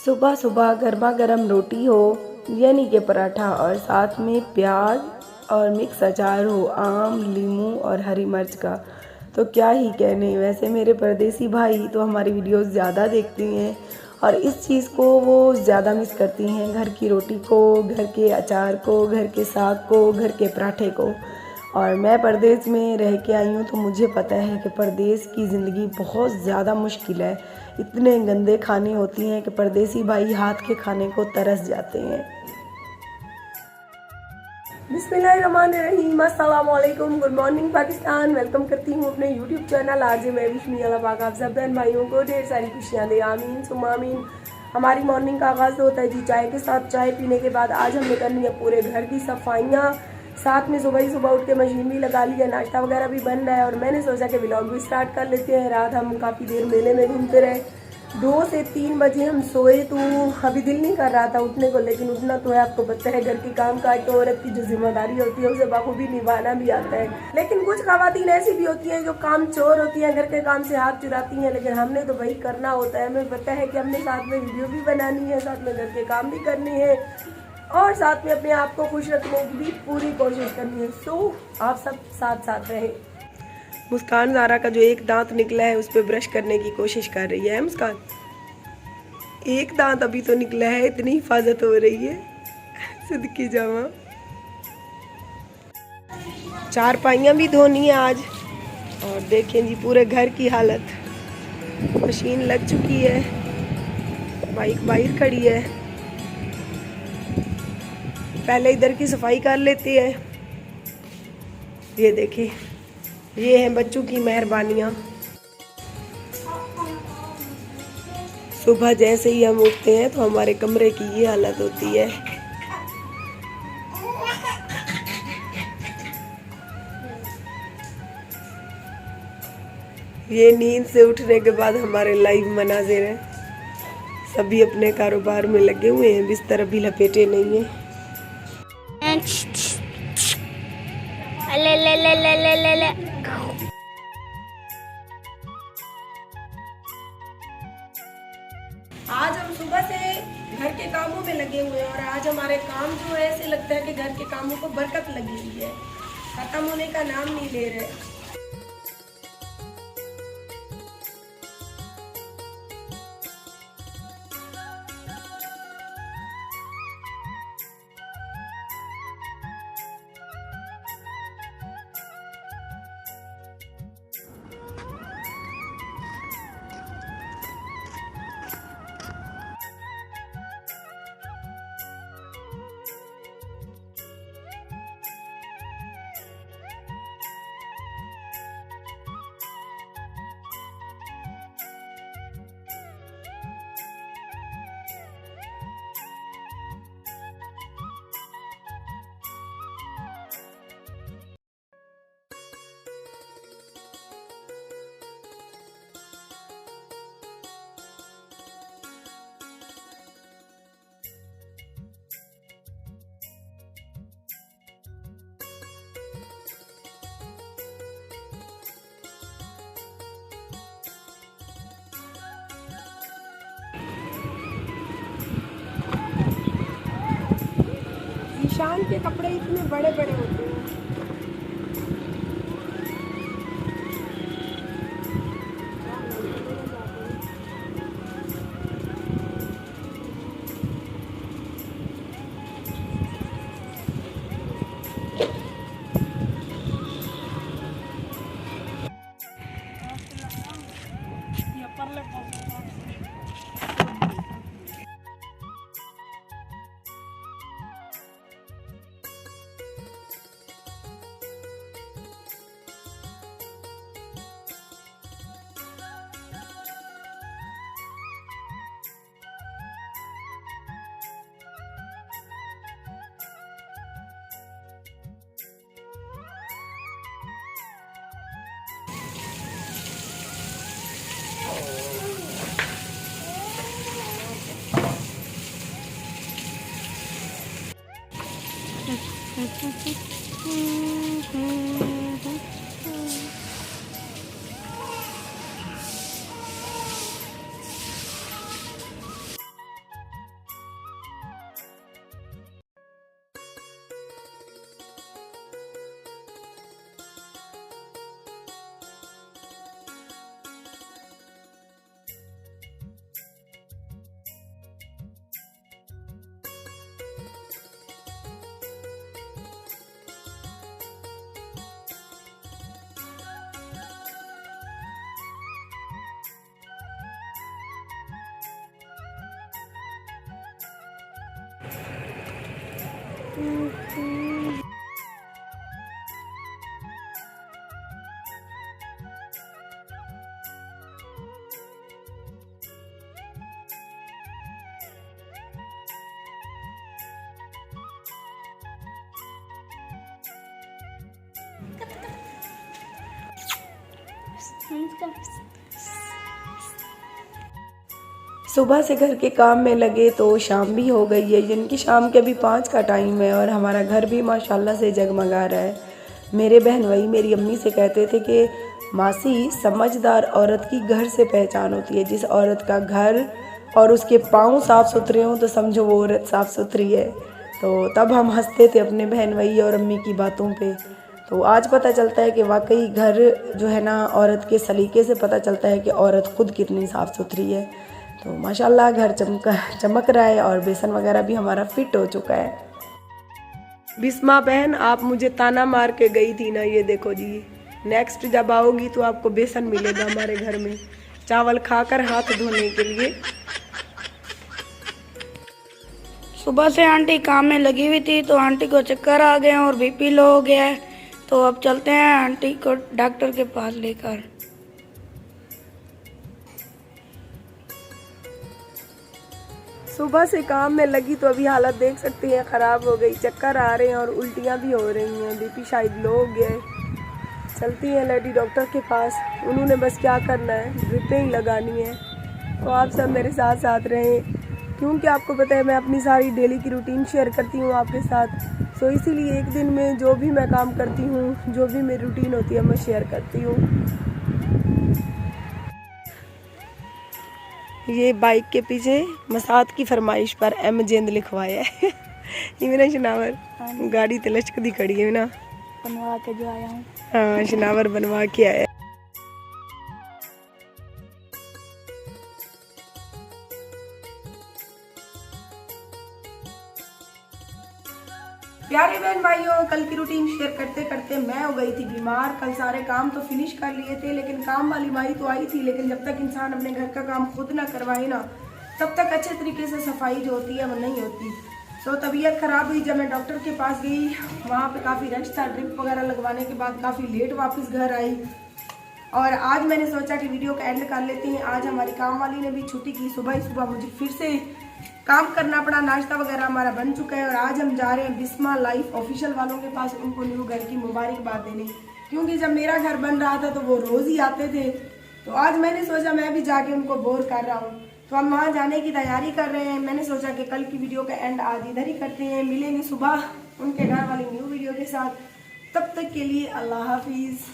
सुबह सुबह गर्मा गर्म रोटी हो यानी कि पराठा और साथ में प्याज और मिक्स अचार हो, आम, नींबू और हरी मिर्च का, तो क्या ही कहने। वैसे मेरे परदेसी भाई तो हमारी वीडियोस ज़्यादा देखती हैं और इस चीज़ को वो ज़्यादा मिस करती हैं, घर की रोटी को, घर के अचार को, घर के साग को, घर के पराठे को। और मैं परदेस में रह के आई हूँ तो मुझे पता है कि परदेस की ज़िंदगी बहुत ज़्यादा मुश्किल है। इतने गंदे खाने होती हैं कि परदेसी भाई हाथ के खाने को तरस जाते हैं। बिस्मिल्लाहिर्रहमानिर्रहीम, अस्सलाम वालेकुम, गुड मॉर्निंग पाकिस्तान। वेलकम करती हूँ अपने यूट्यूब चैनल आज मैं विश्मी अल्लाह पाक आप सब बहन भाइयों को ढेर सारी खुशियाँ दे, आमीन सुम्मा आमीन। हमारी मॉर्निंग का आगाज़ होता है जी चाय के साथ। चाय पीने के बाद आज हमने करनी है पूरे घर की सफाइयाँ, साथ में सुबह ही सुबह उठ के मशीन भी लगा ली है, नाश्ता वगैरह भी बन रहा है। और मैंने सोचा कि व्लॉग भी स्टार्ट कर लेते हैं। रात हम काफ़ी देर मेले में घूमते रहे, 2 से 3 बजे हम सोए, तो अभी दिल नहीं कर रहा था उठने को, लेकिन उठना तो है। आपको पता है घर की काम काज तो औरत की जो जिम्मेदारी होती है उसे बखूबी निभाना भी आता है। लेकिन कुछ खवातीन ऐसी भी होती हैं जो काम चोर होती हैं, घर के काम से हाथ चुराती हैं, लेकिन हमने तो भाई करना होता है। हमें पता है कि हमने साथ में वीडियो भी बनानी है, साथ में घर के काम भी करने हैं और साथ में अपने आप को खुश रखने की भी पूरी कोशिश करनी है। सो आप सब साथ साथ रहे। मुस्कान ज़ारा का जो एक दांत निकला है उस पर ब्रश करने की कोशिश कर रही है। मुस्कान, एक दांत अभी तो निकला है, इतनी हिफाजत हो रही है, सिद्दकी जामा। चारपाइयाँ भी धोनी है आज। और देखें जी पूरे घर की हालत, मशीन लग चुकी है, बाइक बाहर खड़ी है। पहले इधर की सफाई कर लेते हैं। ये देखिए, ये हैं बच्चों की मेहरबानियाँ। सुबह जैसे ही हम उठते हैं तो हमारे कमरे की ये हालत होती है। ये नींद से उठने के बाद हमारे लाइव मनाजिर हैं। सभी अपने कारोबार में लगे हुए हैं, बिस्तर अभी लपेटे नहीं हैं। आज हम सुबह से घर के कामों में लगे हुए हैं और आज हमारे काम जो है ऐसे लगता है कि घर के कामों को बरकत लगी हुई है, खत्म होने का नाम नहीं ले रहे। ईशान के कपड़े इतने बड़े बड़े होते हैं। सुबह से घर के काम में लगे तो शाम भी हो गई है, जिनकी शाम के अभी 5 का टाइम है और हमारा घर भी माशाल्लाह से जगमगा रहा है। मेरे बहन वही मेरी अम्मी से कहते थे कि मासी, समझदार औरत की घर से पहचान होती है। जिस औरत का घर और उसके पाँव साफ़ सुथरे हों तो समझो वो औरत साफ़ सुथरी है। तो तब हम हंसते थे अपने बहन वही और अम्मी की बातों पे। तो आज पता चलता है कि वाकई घर जो है ना, औरत के सलीके से पता चलता है कि औरत खुद कितनी साफ़ सुथरी है। तो माशाल्लाह घर चमक रहा है और बेसन वगैरह भी हमारा फिट हो चुका है। बिस्मा बहन, आप मुझे ताना मार के गई थी ना, ये देखो जी, नेक्स्ट जब आओगी तो आपको बेसन मिलेगा हमारे घर में, चावल खाकर हाथ धोने के लिए। सुबह से आंटी काम में लगी हुई थी तो आंटी को चक्कर आ गए और बीपी लो हो गया है। तो अब चलते हैं आंटी को डॉक्टर के पास लेकर। सुबह से काम में लगी तो अभी हालत देख सकते हैं ख़राब हो गई, चक्कर आ रहे हैं और उल्टियाँ भी हो रही हैं, बीपी शायद लो हो गया है। चलती हैं लेडी डॉक्टर के पास, उन्होंने बस क्या करना है, ड्रिपें ही लगानी है। तो आप सब मेरे साथ साथ रहें, क्योंकि आपको पता है मैं अपनी सारी डेली की रूटीन शेयर करती हूँ आपके साथ। सो इसीलिए एक दिन में जो भी मैं काम करती हूँ, जो भी मेरी रूटीन होती है, मैं शेयर करती हूँ। ये बाइक के पीछे मसाद की फरमाइश पर एम जेंद लिखवाया है। इमना शनावर गाड़ी तो लचक दी खड़ी है ना, बनवा के जो आया हूँ। हाँ, शनावर बनवा के आया। प्यारे बहन भाइयों, कल की रूटीन शेयर करते करते मैं हो गई थी बीमार। कल सारे काम तो फिनिश कर लिए थे, लेकिन काम वाली माई तो आई थी, लेकिन जब तक इंसान अपने घर का काम खुद ना करवाए ना, तब तक अच्छे तरीके से सफाई जो होती है वो नहीं होती। तो तबीयत ख़राब हुई, जब मैं डॉक्टर के पास गई वहाँ पे काफ़ी रश था, ड्रिप वगैरह लगवाने के बाद काफ़ी लेट वापस घर आई। और आज मैंने सोचा कि वीडियो का एंड कर लेते हैं। आज हमारी काम वाली ने भी छुट्टी की, सुबह ही सुबह मुझे फिर से काम करना पड़ा, नाश्ता वगैरह हमारा बन चुका है। और आज हम जा रहे हैं बिस्मा लाइफ ऑफिशियल वालों के पास, उनको न्यू घर की मुबारकबाद देने, क्योंकि जब मेरा घर बन रहा था तो वो रोज़ ही आते थे। तो आज मैंने सोचा मैं भी जाके उनको बोर कर रहा हूँ, तो हम वहाँ जाने की तैयारी कर रहे हैं। मैंने सोचा कि कल की वीडियो का एंड आज इधर ही करते हैं, मिलेंगे सुबह उनके घर वाली न्यू वीडियो के साथ। तब तक के लिए अल्लाह हाफिज़।